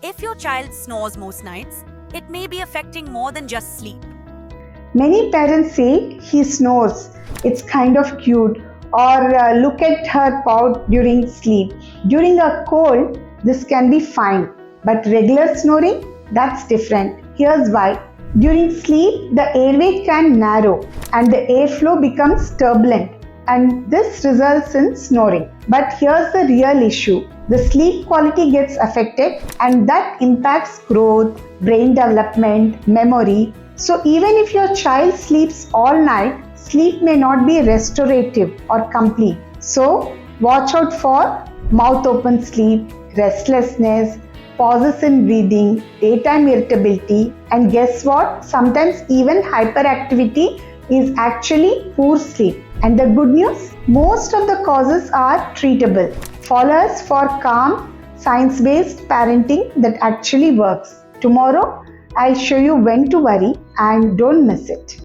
If your child snores most nights, it may be affecting more than just sleep. Many parents say he snores, it's kind of cute, or look at her pout during sleep. During a cold, this can be fine, but regular snoring, that's different. Here's why. During sleep, the airway can narrow and the airflow becomes turbulent, and this results in snoring. But here's the real issue. The sleep quality gets affected, and that impacts growth, brain development, memory. So even if your child sleeps all night, sleep may not be restorative or complete. So watch out for mouth open sleep, restlessness, pauses in breathing, daytime irritability, and guess what? Sometimes even hyperactivity is actually poor sleep. And the good news? Most of the causes are treatable. Follow us for calm, science-based parenting that actually works. Tomorrow, I'll show you when to worry and don't miss it.